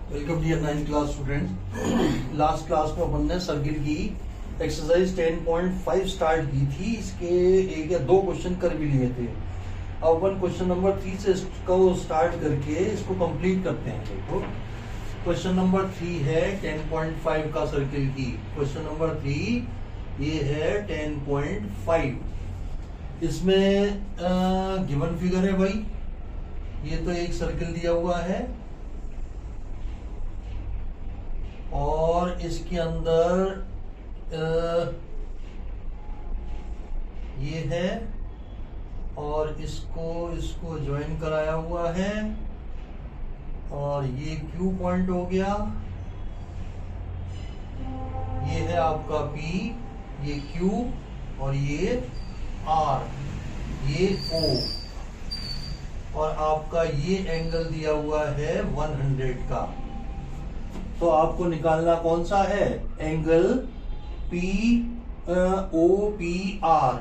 Welcome dear 9th class student. Last class में अपन ने सर्किल की एक्सरसाइज 10.5 स्टार्ट की थी। इसके एक या दो क्वेश्चन कर भी लिए थे। अब अपन क्वेश्चन नंबर 3 से इसको स्टार्ट करके इसको कंप्लीट करते हैं। देखो क्वेश्चन नंबर 3 है 10.5 का सर्किल की। क्वेश्चन नंबर 3 ये है 10.5। इसमें गिवन फिगर है भाई। ये तो एक सर्किल दिया हुआ है और इसके अंदर ये है और इसको ज्वाइन कराया हुआ है और ये Q पॉइंट हो गया। ये है आपका P, ये Q और ये R, ये O और आपका ये एंगल दिया हुआ है 100 का। तो आपको निकालना कौन सा है? Angle OPR।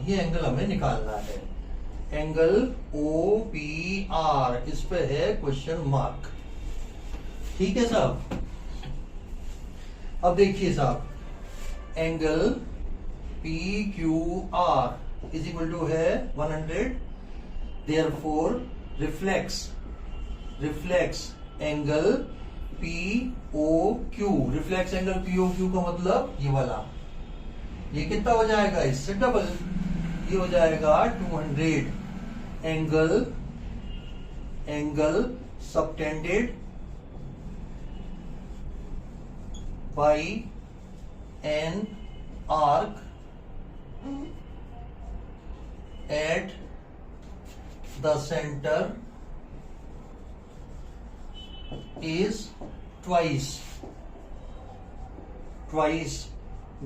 ये एंगल हमें निकालना है। एंगल OPR, इस पे है क्वेश्चन मार्क। ठीक है साहब। अब देखिए साहब, angle PQR is equal to है 100। Therefore reflex angle POQ। Reflex angle POQ का मतलब ये वाला, ये कितना हो जाएगा? इससे डबल, ये हो जाएगा 200। Angle subtended by an arc at the centre is twice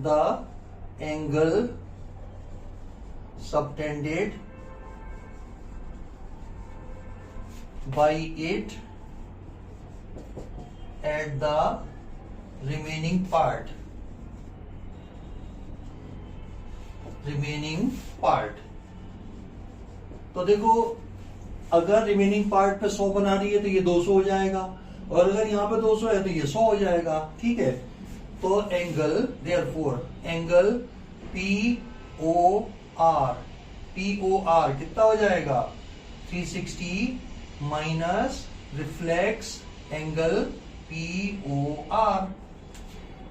the angle subtended by it at the remaining part। तो देखो, अगर रिमेनिंग पार्ट पे 100 बना रही है तो ये 200 हो जाएगा और अगर यहाँ पे 200 है तो ये 100 हो जाएगा। ठीक है। तो एंगल देयरफॉर एंगल POR कितना हो जाएगा? 360 माइनस रिफ्लेक्स एंगल POR,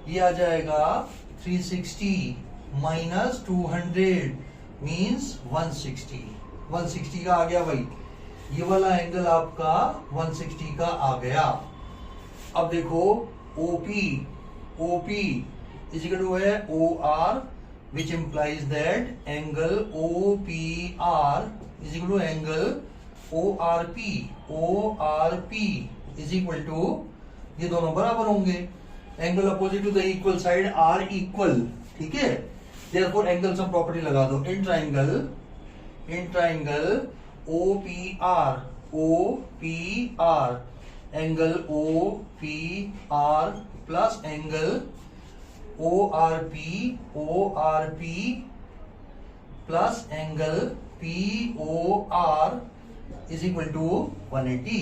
ये आ जाएगा 360 माइनस 200 मीन्स 160 का आ गया भाई। ये वाला एंगल आपका 160 का आ गया। अब देखो OP इज इक्वल टू है OR, which implies that angle OPR is equal to angle ORP is equal to, ये दोनों बराबर होंगे। Angle opposite to the equal side are equal. ठीक है। देयरफॉर एंगल सम प्रॉपर्टी लगा दो। In triangle OPR angle OPR plus angle ORP plus angle POR is equal to 180।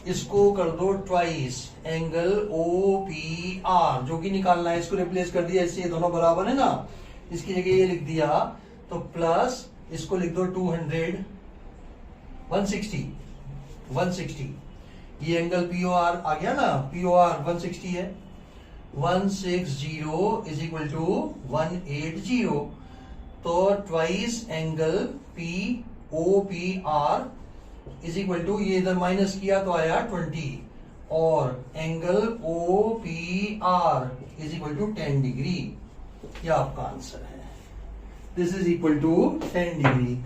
इसको कर दो ट्वाइस एंगल OPR, जो कि निकालना है। इसको रिप्लेस कर दिया, इससे ये दोनों बराबर है ना, इसकी जगह ये लिख दिया। तो प्लस इसको लिख दो 200 160। ये एंगल POR आ गया ना, POR 160 है। 160 इज इक्वल टू 180। तो twice angle POPR is equal to, ये इधर माइनस किया तो आया 20 और angle OPR is equal to 10 degree. यह आपका आंसर है। This is equal to 10 degree.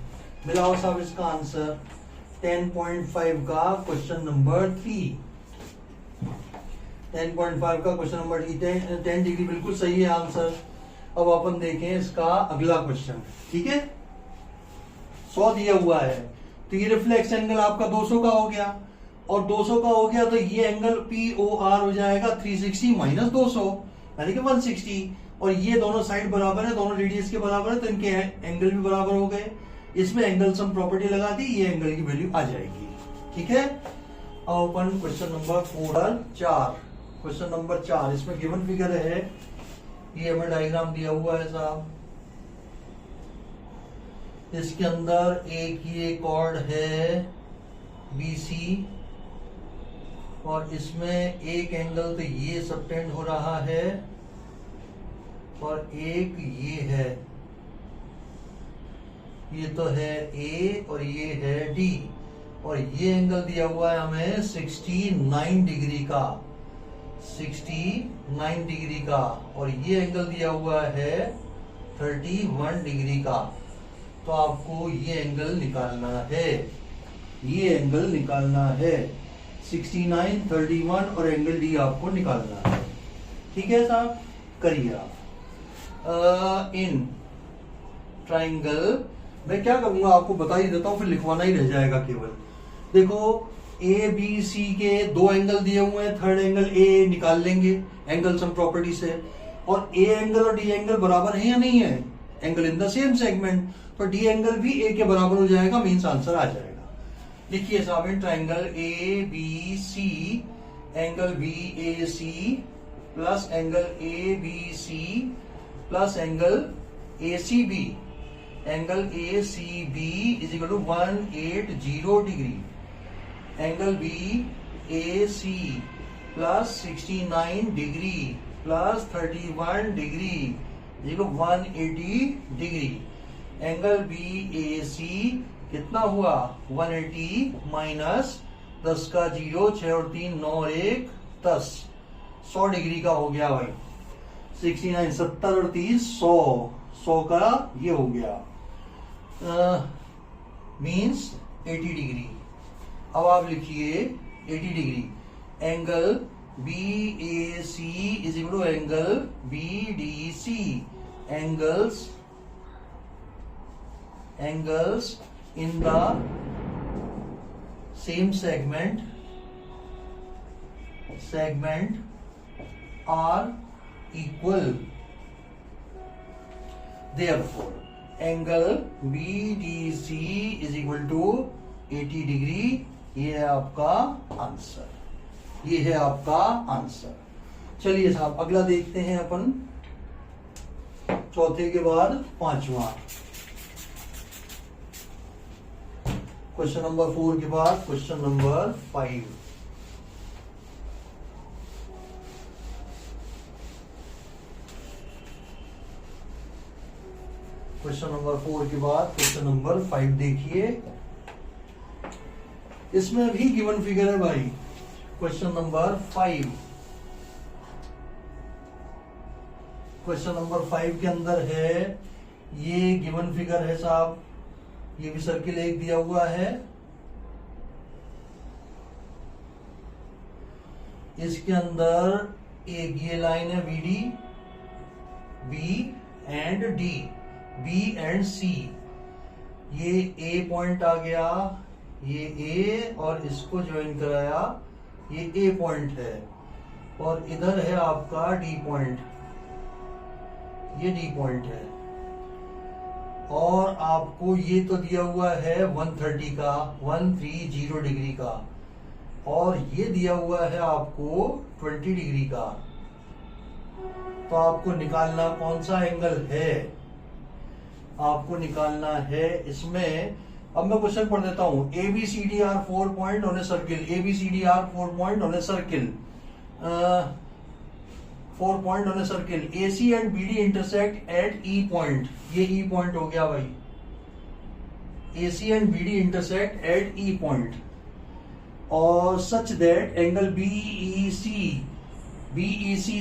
मिलाओ साहब इसका आंसर। 10.5 का क्वेश्चन नंबर 3। 10.5 का क्वेश्चन नंबर 10 डिग्री बिल्कुल सही है आंसर। अब अपन देखें इसका अगला क्वेश्चन। ठीक है। 100 दिया हुआ है तो ये रिफ्लेक्स एंगल आपका 200 का हो गया और 200 का हो गया तो ये एंगल POR हो जाएगा 360 माइनस 200 यानी कि 160 और ये दोनों साइड बराबर है, दोनों रेडियस के बराबर है तो इनके एंगल भी बराबर हो गए। इसमें एंगल सम प्रॉपर्टी लगा दी, ये एंगल की वैल्यू आ जाएगी। ठीक है। Open question number 4। Question number 4, इसमें गिवन फिगर है, ये हमें डायग्राम दिया हुआ है साहब। इसके अंदर एक ये कॉर्ड है BC और इसमें एक एंगल तो ये सबटेंड हो रहा है और एक ये है, ये तो है A और ये है D और ये एंगल दिया हुआ है हमें 69 डिग्री का, 69 डिग्री का और ये एंगल दिया हुआ है 31 डिग्री का। तो आपको ये एंगल निकालना है, ये एंगल निकालना है 69, 31 और एंगल D आपको निकालना है। ठीक है साहब, करिए आप। इन ट्राइंगल मैं क्या करूंगा आपको बता ही देता हूं, फिर लिखवाना ही रह जाएगा केवल। देखो ABC के दो एंगल दिए हुए हैं, थर्ड एंगल A निकाल लेंगे एंगल सम प्रॉपर्टी से, और A एंगल और D एंगल बराबर है या नहीं है, angle in the same segment, तो D एंगल भी A के बराबर हो जाएगा, मीन्स आंसर आ जाएगा। लिखिए साहब, in triangle ABC angle BAC plus angle ABC plus angle ACB, angle ACB is equal to 180 degree, angle BAC plus 69 degree plus 31 degree is equal to 180 degree, angle BAC कितना हुआ 180 minus 10 का 0, 6 और 3 9 और 1 10, 100 degree का हो गया भाई। 69 70 और 30 100 का ये हो गया, मीन्स 80 डिग्री। अब आप लिखिए 80 degree, angle BAC is equal to angle BDC, angles in the same segment are equal, therefore angle BDC is equal to 80 degree. ये है आपका आंसर, ये है आपका आंसर। चलिए साहब अगला देखते हैं अपन, चौथे के बाद पांचवा, क्वेश्चन नंबर 4 के बाद क्वेश्चन नंबर 5। क्वेश्चन नंबर 4 के बाद क्वेश्चन नंबर 5 देखिए, इसमें भी गिवन फिगर है भाई। क्वेश्चन नंबर 5, क्वेश्चन नंबर 5 के अंदर है, ये गिवन फिगर है साहब, ये भी सर्किल एक दिया हुआ है, इसके अंदर एक ये लाइन है BD, B and D, B and C, ये A पॉइंट आ गया, ये A और इसको ज्वाइन कराया, ये A पॉइंट है, और इधर है आपका D पॉइंट, ये D पॉइंट है, और आपको ये तो दिया हुआ है 130 का, 130 डिग्री का, और ये दिया हुआ है आपको 20 डिग्री का। तो आपको निकालना कौन सा एंगल है, आपको निकालना है इसमें। अब मैं क्वेश्चन पढ़ देता हूं, ABCD are 4 point on a circle, ABCD are 4 point on a circle, 4 point on a circle, AC and BD intersect at E point, ये E point हो गया भाई, AC and BD intersect at E point, और such that angle BEC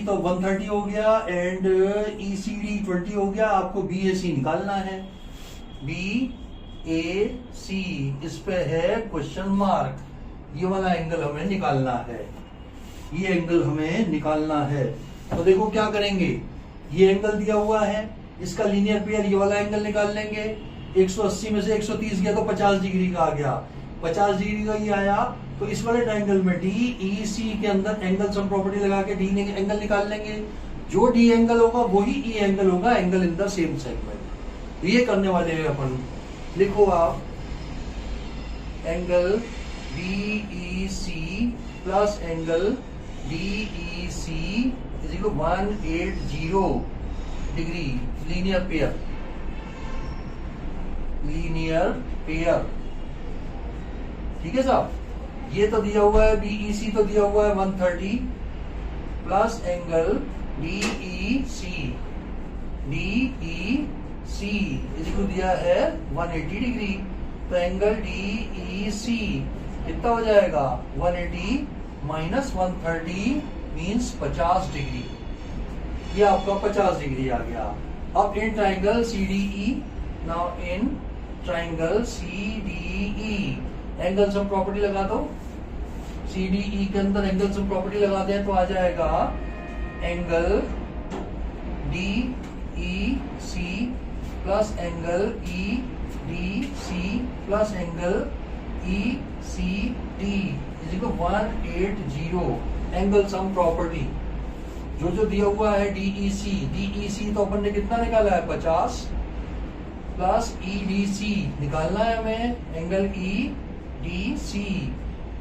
तो 130 हो गया and ECD 20 हो गया, आपको BAC निकालना है, BAC इस पे है क्वेश्चन मार्क, ये वाला एंगल हमें निकालना है, ये एंगल हमें निकालना है। तो देखो क्या करेंगे, ये एंगल दिया हुआ है, इसका लीनियर पेयर ये वाला एंगल निकाल लेंगे, 180 में से 130 गया तो 50 डिग्री का आ गया, 50 डिग्री का ये आया, तो इस वाले ट्रायंगल में DEC के अंदर एंगल सम प्रॉपर्टी लगा के D एंगल निकाल लेंगे, जो D एंगल होगा वही E एंगल होगा, angle in the same segment. ये करने वाले हैं अपन। लिखो आप, angle BEC plus angle DEC is equal 180 degree, linear pair, linear pair. ठीक है साहब, ये तो दिया हुआ है, BEC तो दिया हुआ है 130 plus angle DEC is equal दिया है 180 डिग्री। तो एंगल DEC कितना हो जाएगा, 180 माइनस 130 मीन्स 50 डिग्री। ये आपका 50 डिग्री आ गया। अब in triangle CDE, now in triangle CDE angle sum property लगा दो। CDE के अंदर एंगल सम प्रॉपर्टी लगाते हैं तो आ जाएगा angle DEC plus angle EDC plus angle ECD is equal 180 angle sum property. जो दिया हुआ है DEC तो अपन ने कितना निकाला है 50 प्लस EDC निकालना है हमें एंगल EDC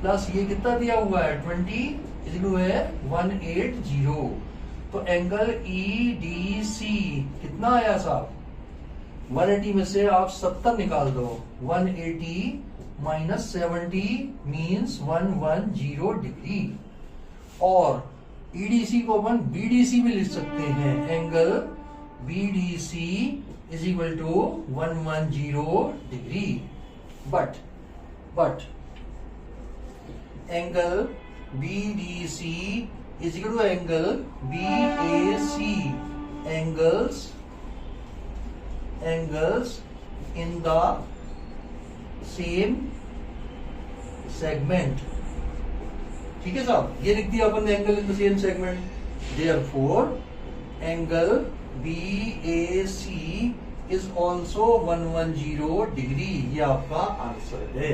प्लस ये कितना दिया हुआ है 20 इज इक्वल है 180। तो एंगल EDC कितना आया साहब, 180 में से आप 70 निकाल दो, 180 माइनस 70 मीन्स 110 डिग्री। और EDC को अपन BDC भी लिख सकते हैं, angle BDC is equal to 110 degree. But angle BDC is equal to angle BAC, angles in the same segment. ठीक है साहब, ये लिख दिया अपन ने angle in the same segment. Therefore angle BAC is also 110 degree. ये आपका आंसर है,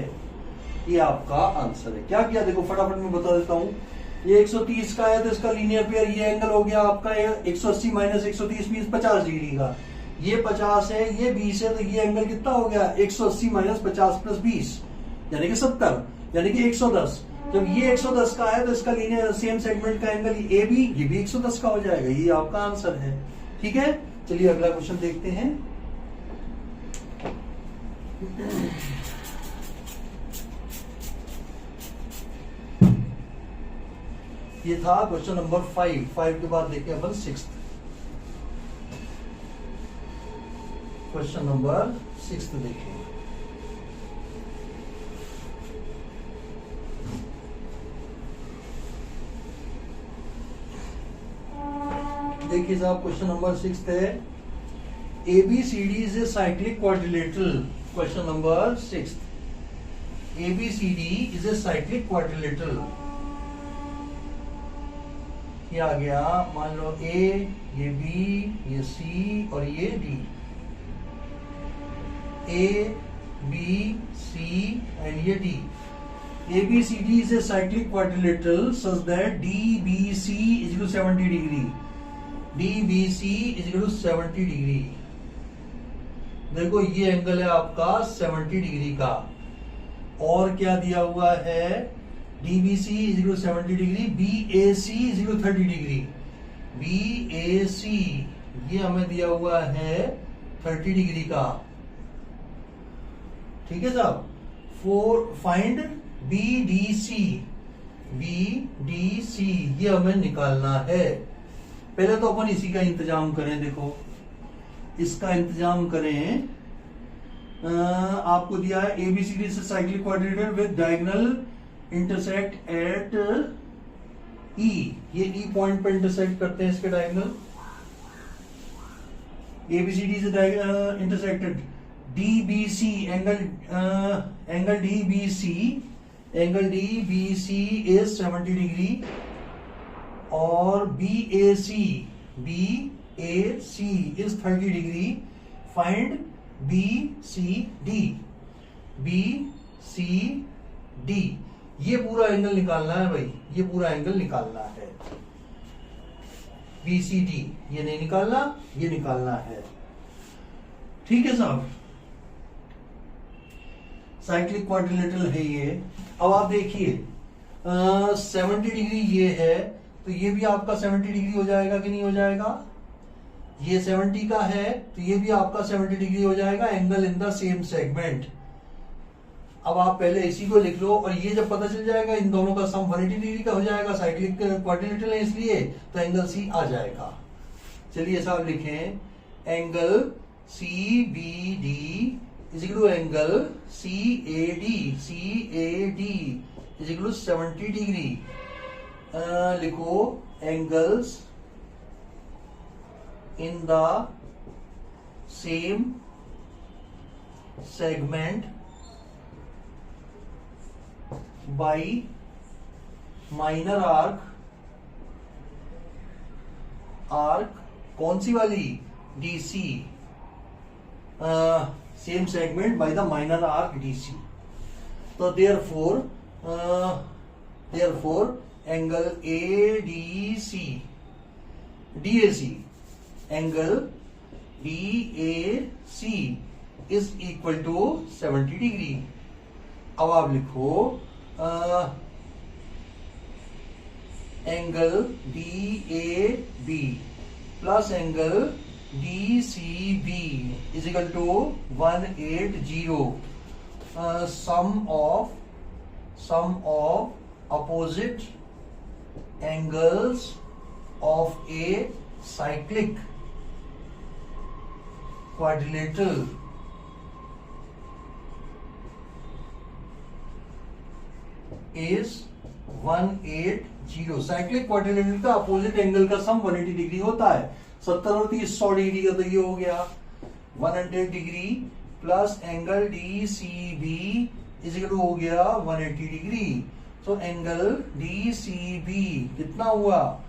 ये आपका आंसर है। क्या किया देखो फटाफट मैं बता देता हूं। ये 130 का है तो इसका लीनियर पेयर ये एंगल हो गया आपका 180 माइनस 130 मीन्स 50 डिग्री का। ये 50 है, ये 20 है, तो ये एंगल कितना हो गया 180 माइनस 50 प्लस 20 यानी कि 70, यानी कि 110। जब ये 110 का है तो इसका लीनियर सेम सेगमेंट का एंगल ये भी 110 का हो जाएगा। ये आपका आंसर है। ठीक है, चलिए अगला क्वेश्चन देखते हैं। ये था क्वेश्चन नंबर 5 के बाद देखें अपन 6th क्वेश्चन नंबर 6 देखें। देखिए साहब क्वेश्चन नंबर 6 है, ABCD is a cyclic quadrilateral. Question number 6, ABCD is a cyclic quadrilateral. ये आ गया, मान लो A, ये B, ये C और ये D। A, B, C and ये D। ABCD is a cyclic quadrilateral such that DBC is equal to 70 degree। DBC is equal to 70 degree. देखो ये एंगल है आपका 70 डिग्री का। और क्या दिया हुआ है, DBC is equal to 70 degree, BAC is equal to 30 degree. BAC ये हमें दिया हुआ है 30 डिग्री का। ठीक है साहब, फाइंड BDC। BDC ये हमें निकालना है। पहले तो अपन इसी का इंतजाम करें। देखो इसका इंतजाम करें। आपको दिया है ABCD से cyclic quadrilateral with diagonal intersect at E। ये E पॉइंट पर इंटरसेक्ट करते हैं इसके डायगोनल। ABCD से intersected DBC angle DBC is 70 degree. और BAC is 30 degree. Find BCD। ये पूरा एंगल निकालना है भाई, ये पूरा एंगल निकालना है। BCD ये नहीं निकालना, ये निकालना है। ठीक है साहब, साइक्लिक क्वाड्रिलेटरल है ये। अब आप देखिए 70 डिग्री ये है, तो ये भी आपका 70 डिग्री हो जाएगा कि नहीं हो जाएगा? ये 70 का है तो ये भी आपका 70 डिग्री हो जाएगा, angle in the same segment. अब आप पहले इसी को लिख लो, और ये जब पता चल जाएगा इन दोनों का सम 180 डिग्री का हो जाएगा, साइक्लिक क्वाड्रिलेटरल है इसलिए, तो एंगल सी आ जाएगा। चलिए साहब लिखें, angle C B D is equal to angle C A D is equal to 70 degree. लिखो angles in the same segment by minor arc कौन सी वाली? DC, same segment by the minor arc DC. तो therefore angle ADC DAC angle DAC is equal to 70 degree. अब आप लिखो angle DAB plus angle DCB is equal to 180। Sum of opposite angles of a cyclic quadrilateral is 180। Cyclic quadrilateral का opposite angle का sum 180 degree होता है। 70 और 30 100 degree का, तो ये हो गया 100 degree plus angle DCB is equal to हो गया 180 डिग्री। तो एंगल डीसीबी कितना हुआ?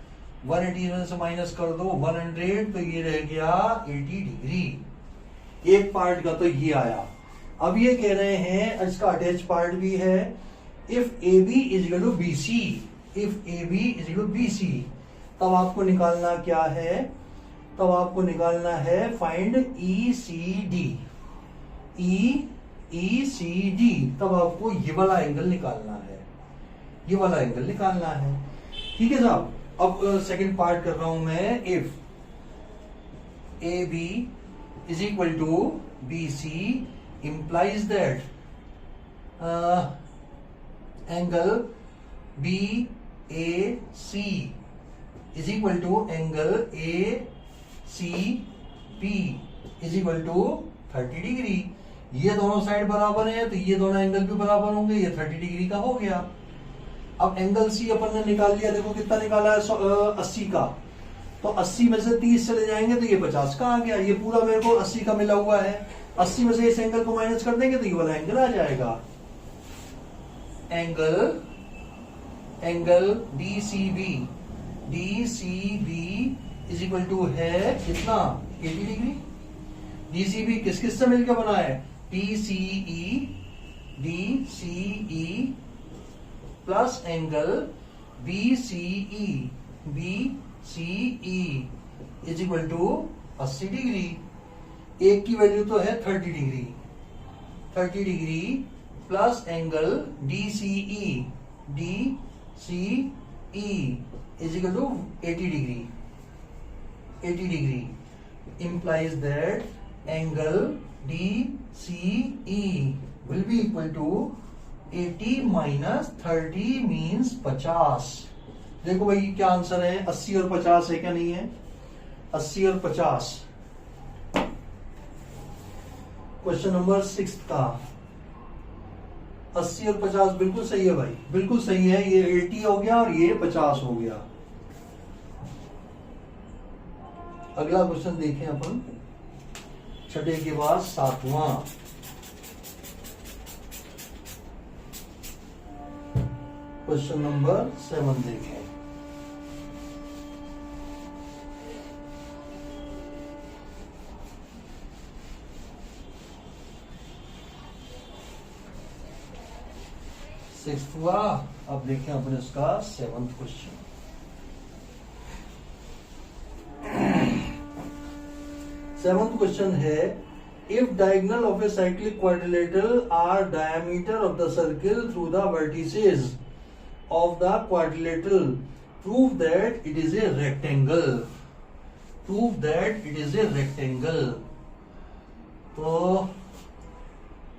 180 में से माइनस कर दो 100, तो ये रह गया 80 डिग्री। एक पार्ट का तो ये आया। अब ये कह रहे हैं, इसका अटैच पार्ट भी है, if A B is equal to B C, if A B is equal to B C, तब आपको निकालना क्या है? तब आपको निकालना है find E C D, E C D. तब आपको ये वाला एंगल निकालना है, ये वाला एंगल निकालना है। ठीक है साहब। अब सेकंड पार्ट कर रहा हूं मैं। If A B is equal to B C implies that angle B A C is equal to angle A C B is equal to 30 degree. ये दोनों साइड बराबर है तो ये दोनों एंगल भी बराबर होंगे, ये 30 डिग्री का हो गया। अब एंगल सी अपन ने निकाल लिया, देखो कितना निकाला है 80 का, तो 80 में से 30 चले जाएंगे तो ये 50 का आ गया। ये पूरा मेरे को 80 का मिला हुआ है, 80 में से इस एंगल को माइनस कर देंगे तो ये वाला एंगल आ जाएगा। Angle DCB is equal to है कितना? 80 डिग्री। डीसीबी किस किस से मिलकर बना है? DCE plus angle BCE is equal to 80 degree. एक की वैल्यू तो है 30 degree plus angle DCE is equal to 80 degree implies that angle DCE will be equal to 80 minus 30 means 50। देखो भाई क्या आंसर है? 80 और 50 है क्या? नहीं है, 80 और 50। क्वेश्चन नंबर 6 का 80 और 50 बिल्कुल सही है भाई, बिल्कुल सही है। ये 80 हो गया और ये 50 हो गया। अगला क्वेश्चन देखें अपन, छठे के बाद 7वां। क्वेश्चन नंबर 7 देखें। सिक्स्थ हुआ। अब देखें अपन इसका 7th क्वेश्चन। सेवंथ क्वेश्चन है, if diagonal of a cyclic quadrilateral are diameter of the circle through the vertices of the quadrilateral, prove that it is a rectangle. Prove that it is a rectangle. तो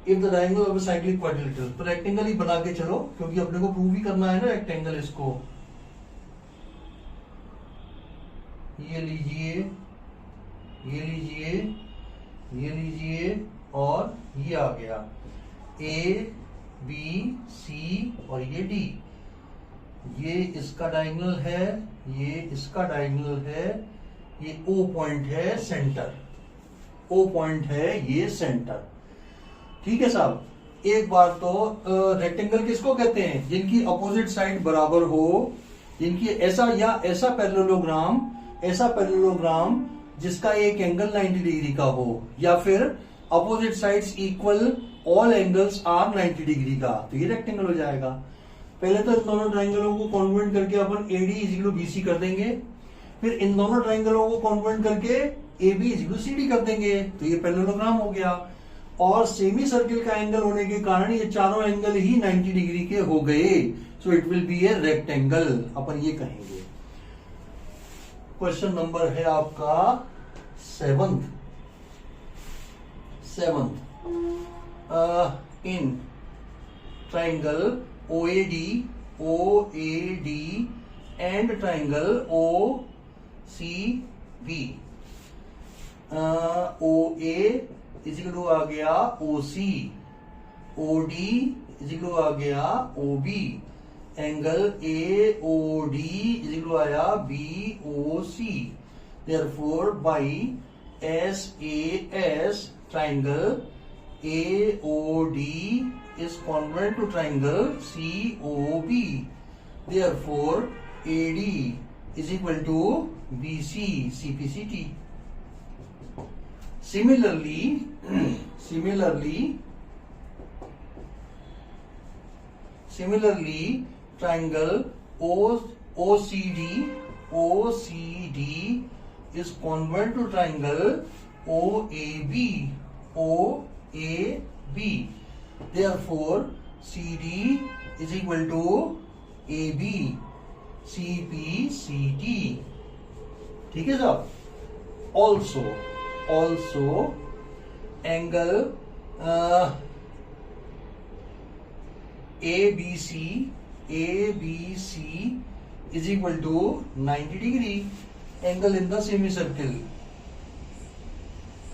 if the diagonal of a cyclic quadrilateral, तो rectangle ही बना के चलो, क्योंकि अपने को prove ही करना है ना rectangle इसको. ये लीजिए, ये लीजिए, ये लीजिए और ये आ गया A, B, C और ये D. ये इसका डायगोनल है, ये इसका डायगोनल है, ये O पॉइंट है सेंटर. O पॉइंट है ये सेंटर. ठीक है साहब. एक बार तो रेक्टेंगल किसको कहते हैं? जिनकी अपोजिट साइड बराबर हो, जिनकी ऐसा या ऐसा पैरेललोग्राम जिसका एक एंगल 90 डिग्री का हो, या फिर opposite sides equal, all angles are 90 degree का, तो ये रेक्टेंगल हो जाएगा. पहले तो इन दोनों ट्राइंगलों को कॉन्वर्ट करके अपन AD इक्वल BC कर देंगे, फिर इन दोनों ट्राइंगलों को कॉन्वर्ट करके AB इक्वल CD कर देंगे, तो ये पैरेललोग्राम हो गया. और सेमी सर्किल का एंगल होने के कारण ये चारों एंगल ही 90 डिग्री के हो गए. So it will be a rectangle, अपन ये कहेंगे. क्वेश्चन नंबर है आपका 7th. In triangle OAD and triangle OCB, OA is equal to आ गया OC, OD इजिकल टू आ गया OB, angle AOD is equal to आया BOC. Therefore, by SAS triangle AOD is congruent to triangle COB. Therefore, AD is equal to BC CPCT. Similarly, triangle OCD is congruent to triangle OAB. Therefore, CD is equal to AB CPCT. ठीक है साहब. Also angle ABC is equal to 90 degree. Angle in the semicircle.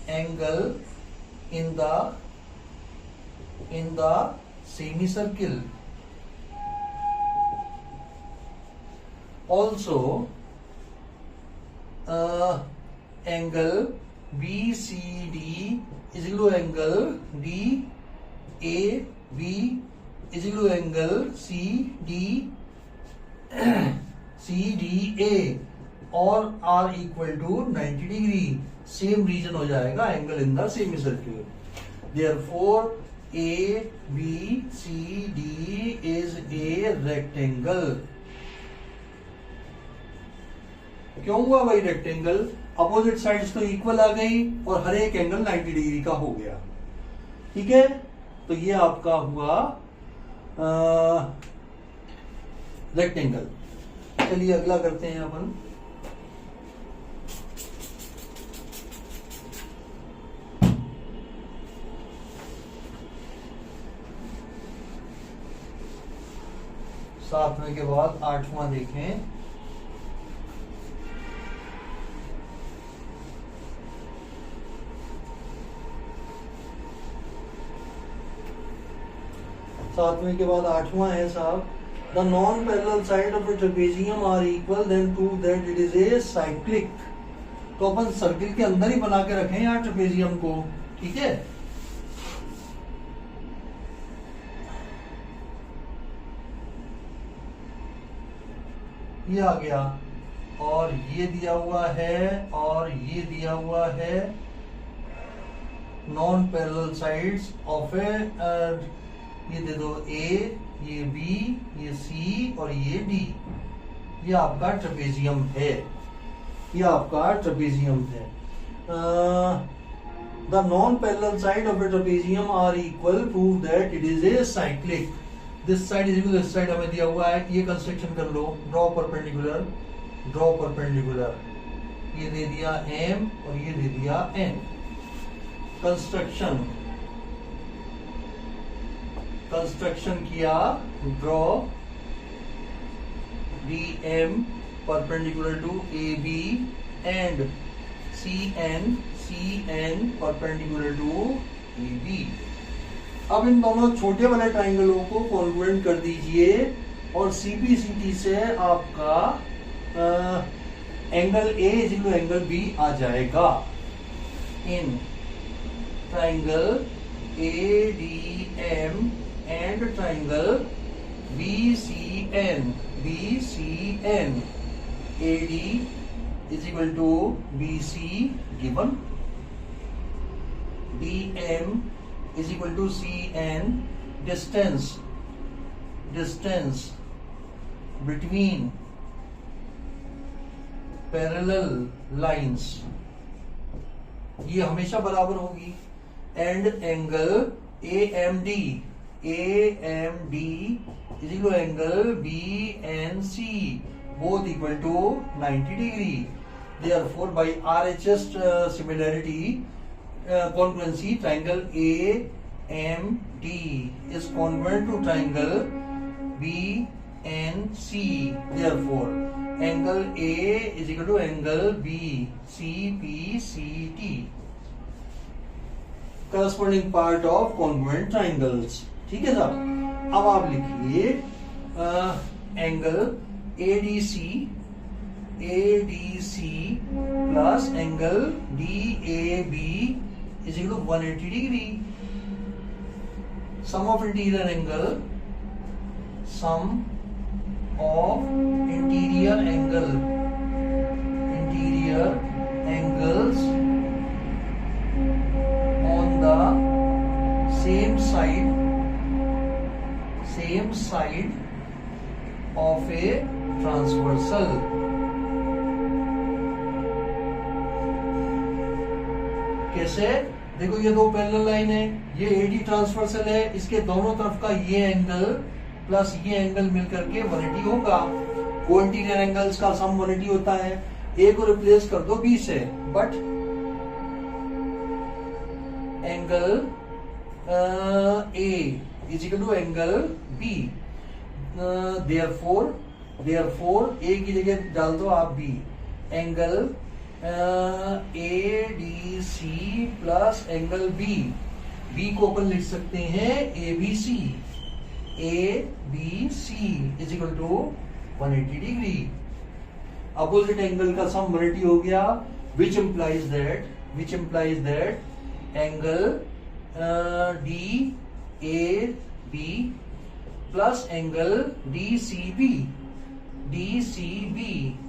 Angle in the semicircle. Also, angle BCD is equal to angle DAB is equal to angle CDA और are equal to 90 degree. Same reason हो जाएगा angle in the semi circle. Therefore, ABCD is a rectangle. क्यों हुआ भाई rectangle? Opposite sides तो equal आ गई और हर एक एंगल 90 डिग्री का हो गया. ठीक है, तो ये आपका हुआ रेक्टेंगल. चलिए अगला करते हैं अपन. सातवें के बाद 8वां देखें. सातवें के बाद 8वां है साहब. The non parallel side of a trapezium are equal, then prove that it is a cyclic. तो अपन सर्किल के अंदर ही बना के रखें यार ट्रेपेजियम को. ठीक है, ये आ गया और ये दिया हुआ है और ये दिया हुआ है. नॉन पैरेलल साइड्स ऑफ ए, ये दे दो A, ये B, ये C और ये D. ये आपका ट्रेपेजियम है. ये आपका ट्रेपेजियम है. The non parallel side of a trapezium are equal, prove that it is a cyclic. This side is equal, this side हमें दिया हुआ है, ये कंस्ट्रक्शन कर लो, ड्रॉ परपेंडिकुलर, ड्रॉ परपेंडिकुलर, ये दे दिया m और ये दे दिया n। कंस्ट्रक्शन, कंस्ट्रक्शन किया, draw dm perpendicular to AB and CN perpendicular to AB। अब इन दोनों छोटे वाले ट्राइंगलों को कॉन्ग्रुएंट कर दीजिए और CPCT से आपका angle A is equal to angle B आ जाएगा। In triangle ADM and triangle BCN AD is equal to BC given, DM is equal to CN, distance between parallel lines ये हमेशा बराबर होगी, and angle AMD is equal to angle BNC, both equal to 90 degree. Therefore, by RHS similarity, congruency, triangle AMD is congruent to triangle BNC. Therefore, angle A is equal to angle BCPCT. Corresponding part of congruent triangles. ठीक है साहब। अब आप लिखिए angle ADC plus angle DAB is equal to 180 degree. Sum of interior angle, sum of interior angles on the same side of a transversal। कैसे? देखो ये दो पैरेलल लाइन है, ये AD ट्रांसवर्सल है, इसके दोनों तरफ का ये एंगल प्लस ये एंगल मिलकर के 180 होगा। को इंटीरियर एंगल्स का सम 180 होता है। A को रिप्लेस कर दो B से, but angle A is equal to angle B। therefore A की जगह डाल दो आप B, angle ADC plus angle B को अपन लिख सकते हैं ABC is equal to 180 degree. Opposite angle का सम 180 हो गया, which implies that angle DAB plus angle DCB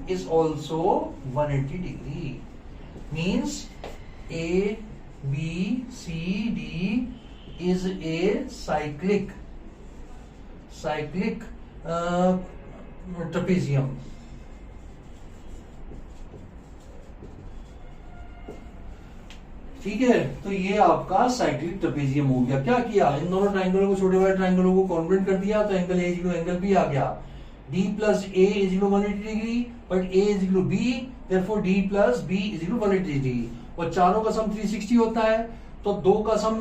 is also 180 degree, means ABCD is a cyclic trapezium। ठीक है, तो ये आपका साइक्लिक ट्रेपेजियम हो गया। क्या किया, इन दोनों ट्राइंगलों को, छोटे वाले ट्राइंगलों को कॉन्ग्रुएंट कर दिया, तो angle A is equal to angle B आ गया। D plus A is equal to 180 degree, but A is equal to B, therefore D plus B is equal to 180 degree. और चारों का सम 360 होता है, तो दो का सम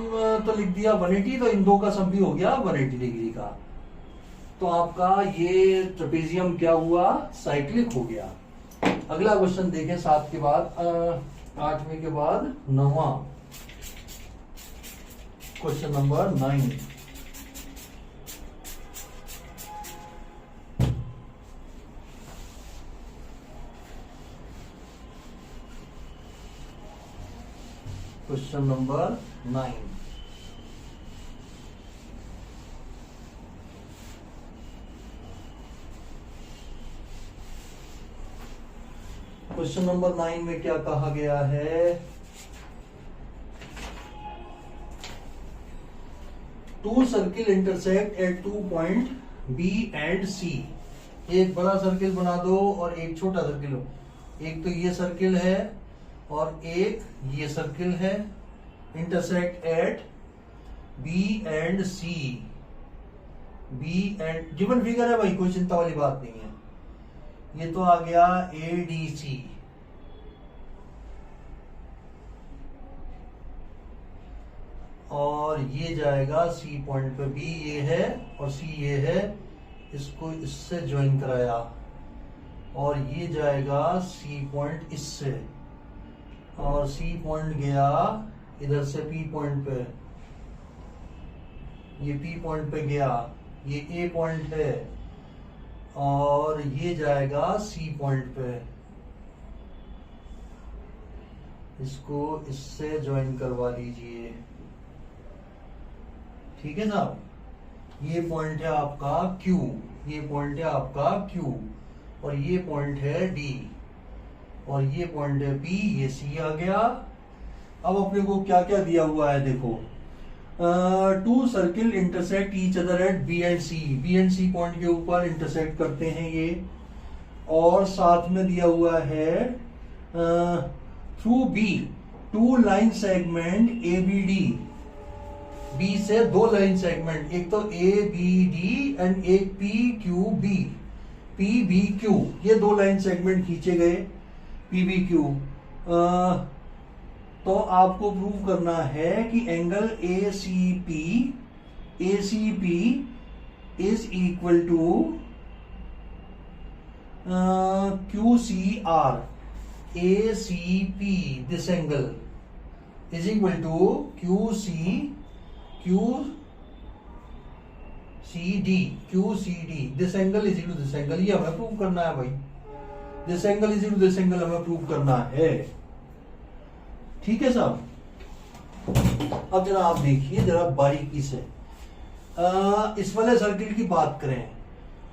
तो लिख दिया 180, तो इन दो का सम भी हो गया 180 डिग्री का। तो आपका ये ट्रेपेजियम क्या हुआ, साइक्लिक हो गया। अगला क्वेश्चन देखें 7 के बाद 8वें के बाद 9वां question number 9। Question number 9। Question number 9 में क्या कहा गया है, two circle intersect at 2 point B and C। एक बड़ा सर्किल बना दो और एक छोटा सर्किल हो। एक तो ये सर्किल है और एक ये सर्किल है, intersect at B and C, B and given figure है भाई, कोई चिंता वाली बात नहीं है। ये तो आ गया ADC, और ये जाएगा C पॉइंट पे, B ये है और C ये है, इसको इससे ज्वाइन कराया, और ये जाएगा C पॉइंट इससे, और C पॉइंट गया इधर से P पॉइंट पे, ये P पॉइंट पे गया, ये A पॉइंट है, और ये जाएगा C पॉइंट पे, इसको इससे ज्वाइन करवा लीजिए। ठीक है साहब, ये पॉइंट है आपका Q, ये पॉइंट है आपका Q, और ये पॉइंट है D, और ये पॉइंट है P, ये C आ गया। अब अपने को क्या क्या दिया हुआ है देखो, two circle intersect each other at B and C, B and C point के ऊपर इंटरसेक्ट करते हैं ये, और साथ में दिया हुआ है through B two line segment ABD, B से दो लाइन सेगमेंट, एक तो ABD एंड एक PQB, PBQ, ये दो लाइन सेगमेंट खींचे गए PBQ। तो आपको प्रूव करना है कि angle ACP is equal to QCR, ACP this angle is equal to QCD this angle is equal to this angle, ये हमें प्रूव करना है भाई, this angle is equal to this angle हमें प्रूव करना है। ठीक है साहब, अब जरा आप देखिए जरा बारीकी से, इस वाले सर्किल की बात करें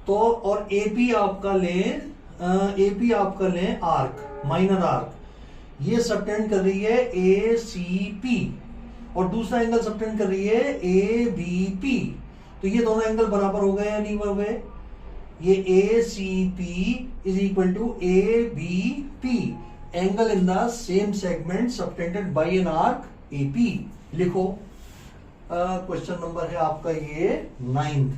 तो, और AP आपका लें आर्क, माइनर आर्क, ये सबटेंड कर रही है ACP, और दूसरा एंगल सबटेंड कर रही है ABP, तो ये दोनों एंगल बराबर हो गए या नहीं हो गए? ये ACP is equal to ABP, angle in the same segment subtended by an arc AP। लिखो, क्वेश्चन नंबर है आपका ये 9th,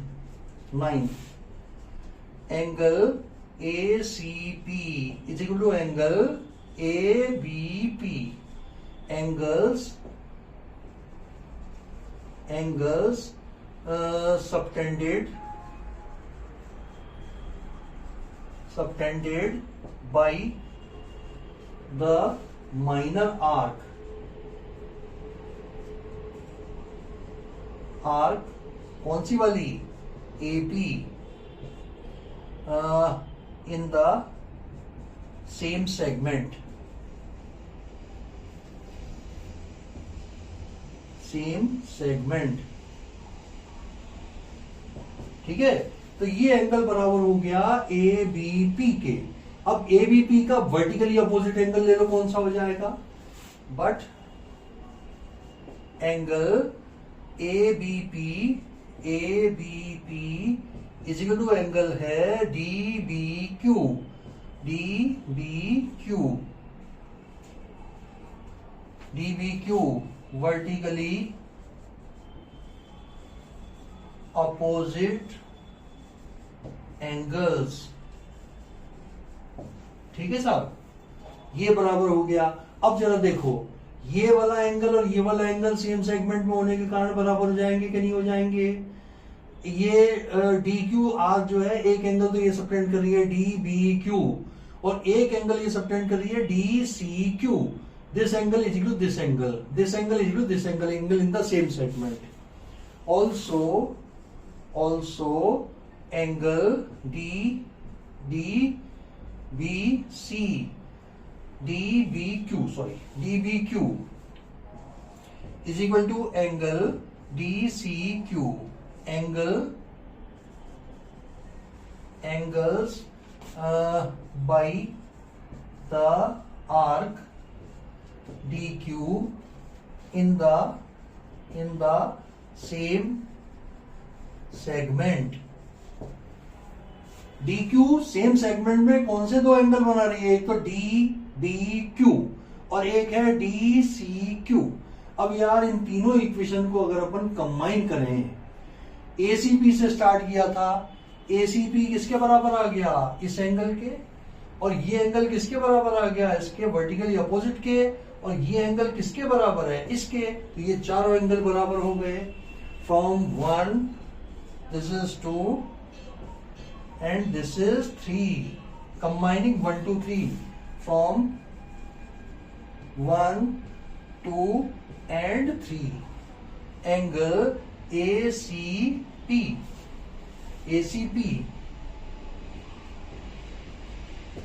angle ACP is equal to angle ABP, angles subtended by the minor arc कौन सी वाली? AP in the same segment, ठीक है। तो ये एंगल बराबर हो गया ABP के। अब ABP का वर्टिकली अपोजिट एंगल ले लो, कौन सा हो जाएगा? But angle ABP is equal to angle है DBQ, वर्टिकली अपोजिट एंगल्स। ठीक है साहब, ये बराबर हो गया। अब जरा देखो, ये वाला एंगल और ये वाला एंगल सेम सेगमेंट में होने के कारण बराबर हो जाएंगे कि नहीं हो जाएंगे? ये DQR जो है, एक एंगल तो ये सबटेंड कर रही है DBQ, और एक एंगल ये सबटेंड कर रही है DCQ। This angle is equal to this angle, this angle is equal to this angle, angle in the same segment. also angle DBQ is equal to angle DCQ, angles by the arc DQ in the same segment. DQ same segment में कौन से दो angle बना रही है? एक तो DBQ और एक है DCQ। अब यार इन तीनों इक्वेशन को अगर अपन कंबाइन करें, एसीपी से स्टार्ट किया था, एसीपी किसके बराबर आ गया, इस एंगल के, और ये एंगल किसके बराबर आ गया, इसके वर्टिकली अपोजिट के, और ये एंगल किसके बराबर है, इसके। तो ये चारों एंगल बराबर हो गए। From 1 this is 2 and this is 3, combining 1 2 3 from 1 2 and 3, angle ACP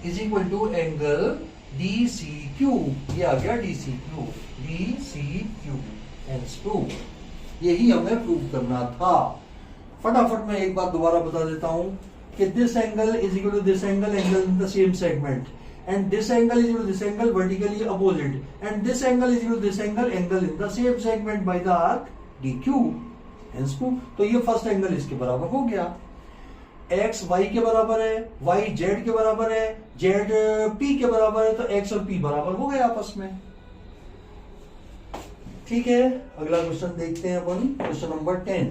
is equal to angle DCQ, ये आ गया DCQ, hence 2। यही हमें प्रूव करना था। फटाफट मैं एक बात दोबारा बता देता हूं कि this angle is equal to this angle in the same segment, and this angle is equal to this angle vertically opposite, and this angle is equal to this angle in the same segment by the arc DQ, hence 2। तो ये first angle इसके बराबर हो गया। x y के बराबर है, y z के बराबर है, z p के बराबर है, तो x और p बराबर हो गए आपस में। ठीक है, अगला क्वेश्चन देखते हैं अपन, क्वेश्चन नंबर 10,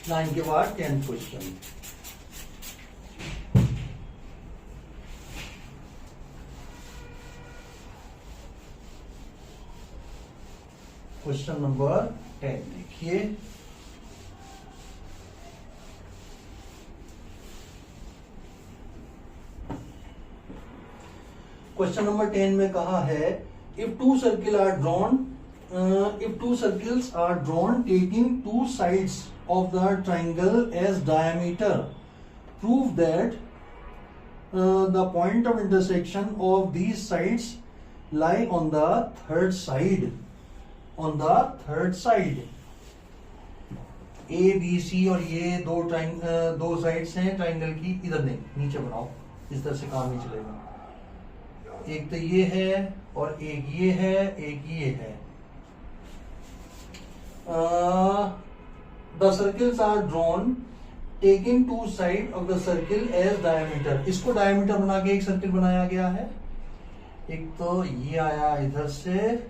9 के बाद 10 क्वेश्चन। क्वेश्चन नंबर 10 देखिए। क्वेश्चन नंबर 10 में कहा है, if two circles are drawn taking two sides of the triangle as diameter, prove that the point of intersection of these sides lie on the third side, A B C, और ये दो sides हैं triangle की, इधर नहीं नीचे बनाओ, इस तरह से काम नहीं चलेगा। एक तो ये है और एक ये है, एक ये है। The circles are drawn taking two side of the circle as diameter, इसको डायमीटर बना के एक सर्किल बनाया गया है। एक तो ये आया इधर से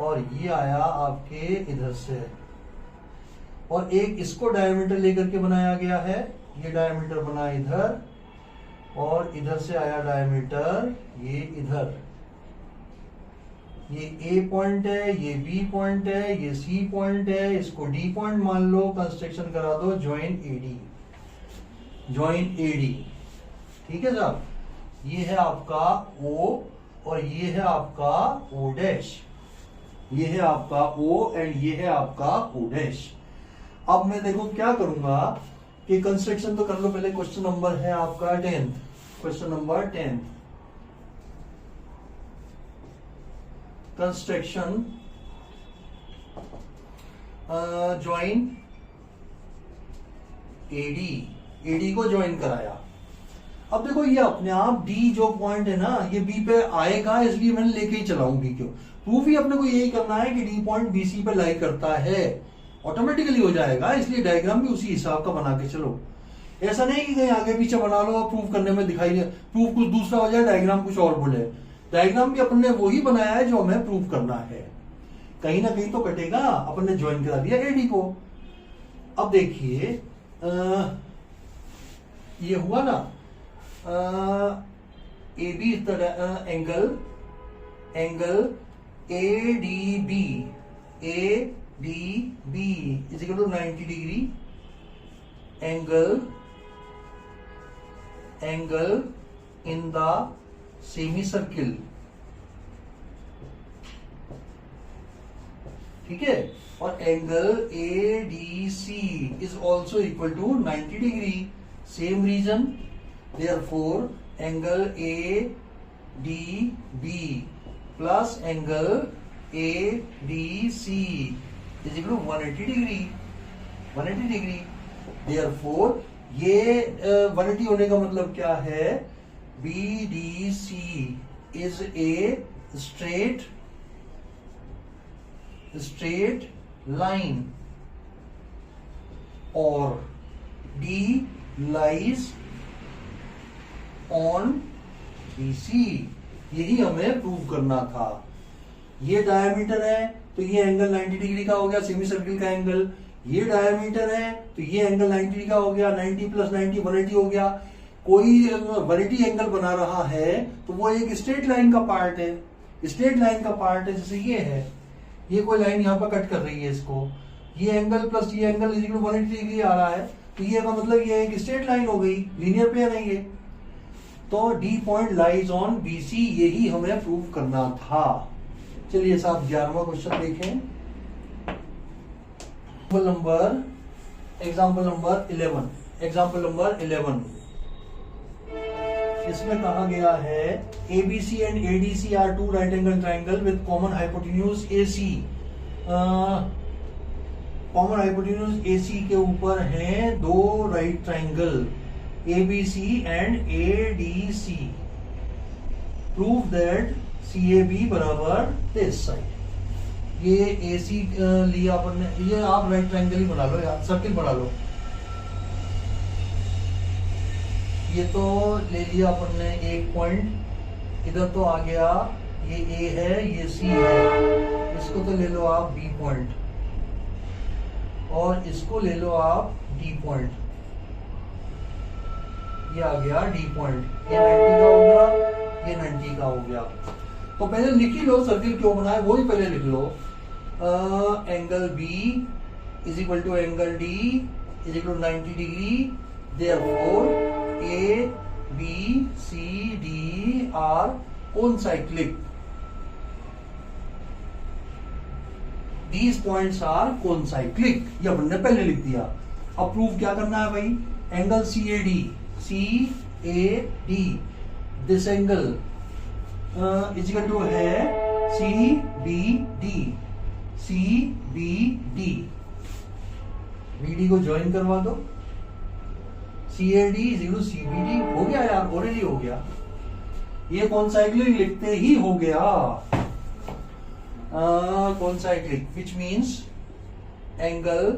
और ये आया आपके इधर से, और एक इसको डायमीटर लेकर के बनाया गया है। ये डायमीटर बना इधर और इधर से आया डायमीटर ये इधर। ये A पॉइंट है, ये B पॉइंट है, ये C पॉइंट है, इसको D पॉइंट मान लो, कंस्ट्रक्शन करा दो ज्वाइन AD। ठीक है साहब, ये है आपका O और ये है आपका O डैश, ये है आपका O एंड ये है आपका O डैश। अब मैं देखो क्या करूंगा कि कंस्ट्रक्शन तो कर लो पहले। क्वेश्चन नंबर है आपका 10, question number 10, construction join AD को ज्वाइन कराया। अब देखो ये अपने आप डी जो पॉइंट है ना, ये बी पे आएगा, इसलिए मैंने लेके ही चलाऊं बी को। प्रूफ ही अपने को यही करना है कि डी पॉइंट बीसी पे लाई करता है, ऑटोमेटिकली हो जाएगा, इसलिए डायग्राम भी उसी हिसाब का बना के चलो। ऐसा नहीं कि कहीं आगे पीछे बना लो और प्रूफ करने में दिखाई दे, प्रूफ कुछ दूसरा हो जाए, डायग्राम कुछ और बोले। डायग्राम भी अपन ने वही बनाया है जो हमें प्रूफ करना है, कहीं ना कहीं तो कटेगा। अपन ने ज्वाइन करा दिया एडी को। अब देखिए ये हुआ ना, A B angle ADB is equal to 90 degree, angle in the semicircle, ठीक है, और angle ADC is also equal to 90 degree, same region, therefore angle ADB plus angle ADC is equal to 180 degree। Therefore ये 180 होने का मतलब क्या है, BDC is a straight line or D lies on BC। यही हमें प्रूव करना था। ये डायमीटर है तो ये एंगल 90 डिग्री का हो गया, सेमी सर्किल का एंगल। ये डायमीटर है तो ये एंगल 90 डिग्री का हो गया, 90 प्लस 90 180 हो गया। कोई 180 एंगल बना रहा है तो वो एक स्ट्रेट लाइन का पार्ट है, स्ट्रेट लाइन का पार्ट है। जैसे ये है, ये कोई लाइन यहाँ पर कट कर रही है इसको, ये एंगल प्लस ये एंगल इज इक्वल 180 डिग्री आ रहा है, तो ये का मतलब ये एक स्ट्रेट लाइन हो गई, लीनियर पेयर है ये। तो D point lies on BC, यही हमें प्रूव करना था। चलिए साहब 11वां क्वेश्चन देखें। एग्जाम्पल नंबर 11 इसमें कहा गया है ABC and ADC are two right angle triangle with common hypotenuse AC। Common hypotenuse AC के ऊपर हैं दो right triangle ABC and ADC। Prove that CAB बराबर दिस साइड। ये AC लिया अपन ने, ये आप राइट ट्राइंगल ही बना लो यार, सर्किल बना लो। ये तो ले लिया अपन ने एक पॉइंट, इधर तो आ गया, ये A है, ये C है, इसको तो ले लो आप B पॉइंट, और इसको ले लो आप D पॉइंट। ये आ गया D पॉइंट, ये 90 का हो गया, ये 90 का हो गया। तो पहले लिख ही लो सर्किल क्यों बनाए, वो ही पहले लिख लो। Angle B is equal to angle D is equal to 90 degree. Therefore A, B, C, D are concyclic. These points are concyclic. ये अपन ने पहले लिख दिया। अब प्रूफ क्या करना है भाई? Angle CAD this angle is equal to है CBD। BD को ज्वाइन करवा दो, CAD is equal to CBD। हो गया यार, ऑलरेडी हो गया। ये कॉन्साइक्लिक लिखते ही हो गया। Concyclic which means angle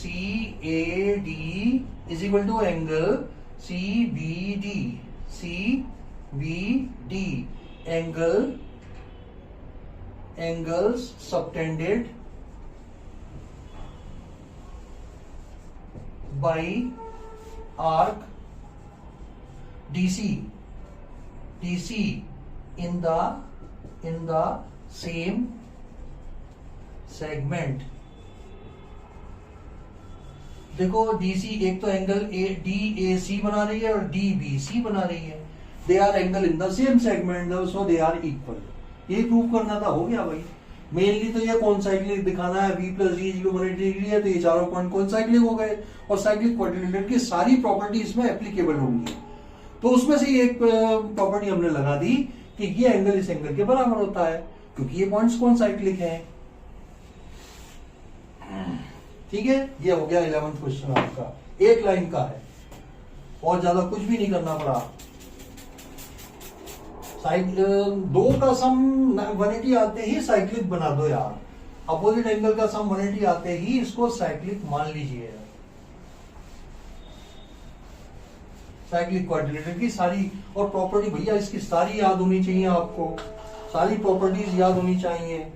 CAD is equal to angle CBD। Angles subtended by arc DC in the same segment। देखो DC एक तो एंगल DAC बना रही है और DBC बना रही है। They are angle in the same segment, so they are equal. ये प्रूव करना था, हो गया भाई। मेनली तो ये कॉन्साइक्लिक दिखाना है, B प्लस D 180 डिग्री है, तो ये चारों पॉइंट कॉन्साइक्लिक हो गए और साइक्लिक क्वाड्रिलेटरल की सारी प्रॉपर्टी इसमें एप्लीकेबल होंगी। तो उसमें से एक प्रॉपर्टी हमने लगा दी कि ये एंगल इस एंगल के बराबर होता है, क्योंकि ये पॉइंट्स कॉन्साइक्लिक हैं। ठीक है, ये हो गया 11th क्वेश्चन आपका, एक लाइन का है और ज्यादा कुछ भी नहीं करना पड़ा। दो का सम 180 आते ही साइक्लिक बना दो यार। अपोजिट एंगल का सम 180 आते ही इसको साइक्लिक मान लीजिए। साइक्लिक क्वाड्रिलेटरल की सारी और प्रॉपर्टी भैया इसकी सारी याद होनी चाहिए आपको, सारी प्रॉपर्टीज याद होनी चाहिए।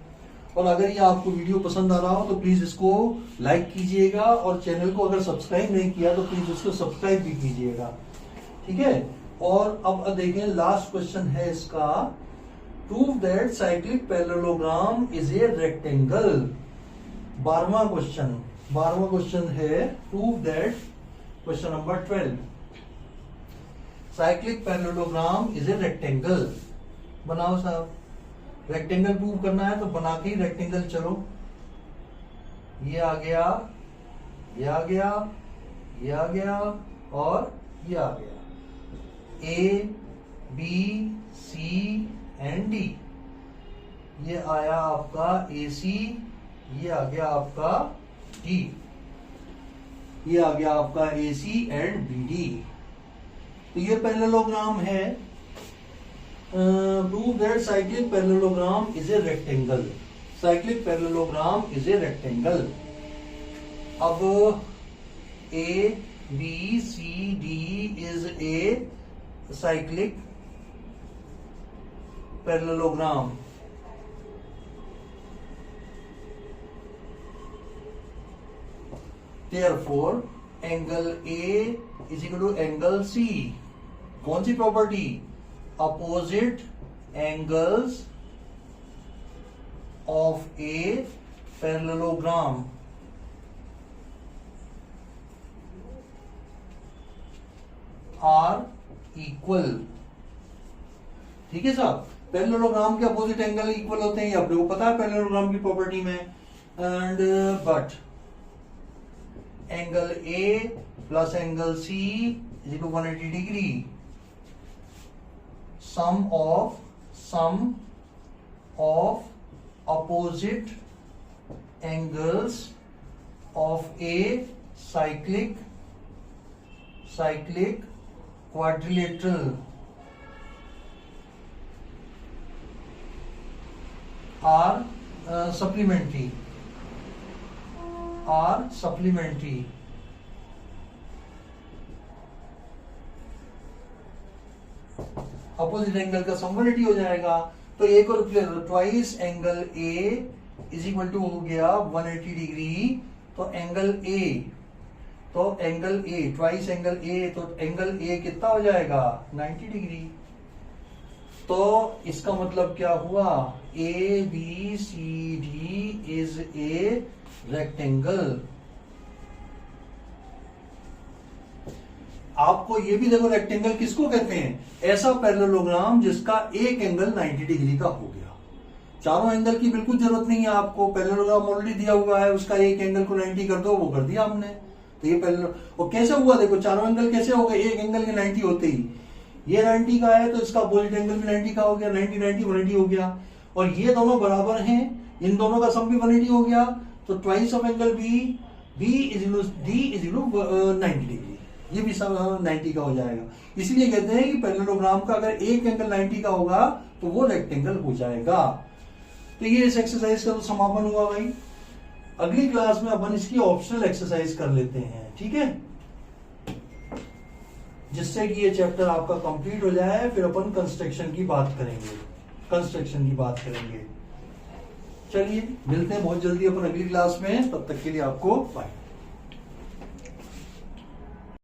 और अगर ये आपको वीडियो पसंद आ रहा हो तो प्लीज इसको लाइक कीजिएगा, और चैनल को अगर सब्सक्राइब नहीं किया तो प्लीज उसको सब्सक्राइब भी कीजिएगा। ठीक है, और अब देखें लास्ट क्वेश्चन है इसका। Prove that cyclic parallelogram is a rectangle. 12वां क्वेश्चन है prove that, question number 12, cyclic parallelogram is a rectangle. बनाओ साहब, रेक्टेंगल प्रूव करना है तो बना के ही रेक्टेंगल चलो। ये आ गया, ये आ गया, ये आ गया और ये आ गया। A, B, C and D। ये आया आपका AC, ये आ गया आपका D, ये आ गया आपका AC एंड BD। तो ये पैरेललोग्राम है। Prove that cyclic parallelogram is a rectangle. Cyclic parallelogram is a rectangle. अब A, B, C, D is a cyclic parallelogram. Therefore angle A is equal to angle C. कौन सी property? Opposite angles of a parallelogram are equal. ठीक है साहब, parallelogram के opposite angle equal होते हैं, ये आपको पता है पैरेललोग्राम की प्रॉपर्टी में। And but angle A plus angle C is equal 180 degree. Sum of opposite angles of a cyclic quadrilateral are supplementary opposite angle का सम 180 हो जाएगा। तो एक और twice angle A is equal to हो गया 180 डिग्री। तो angle A twice angle A, तो एंगल ए कितना हो जाएगा? 90 डिग्री। तो इसका मतलब क्या हुआ? A B C D is a rectangle. आपको ये भी देखो, रेक्टेंगल किसको कहते हैं? ऐसा पैरेललोग्राम जिसका एक एंगल 90 डिग्री का हो गया। चारों एंगल की बिल्कुल जरूरत नहीं है आपको, पैरेललोग्राम ऑलरेडी दिया हुआ है, उसका एक एंगल को 90 कर दो, वो कर दिया हमने। तो ये पैरेललोग्राम कैसे हुआ? देखो चारों एंगल कैसे हो गए? एक एंगल के 90 होते ही ये 90 का है, तो इसका अपोजिट एंगल भी 90 का हो गया। 90 90 180 हो गया। और ये दोनों बराबर हैं, इन दोनों का सम भी 180 हो गया। तो twice of angle B is equal 90 degree, ये भी सब 90 का हो जाएगा। इसलिए कहते हैं कि पैरेललोग्राम का अगर एक एंगल 90 का होगा तो वो रेक्टेंगल हो जाएगा। तो ये इस एक्सरसाइज का तो समापन हुआ भाई। अगली क्लास में अपन इसकी ऑप्शनल एक्सरसाइज कर लेते हैं, ठीक है, जिससे कि ये चैप्टर आपका कंप्लीट हो जाए। फिर अपन कंस्ट्रक्शन की बात करेंगे। चलिए मिलते हैं बहुत जल्दी अपन अगली क्लास में, तब तक के लिए आपको बाय।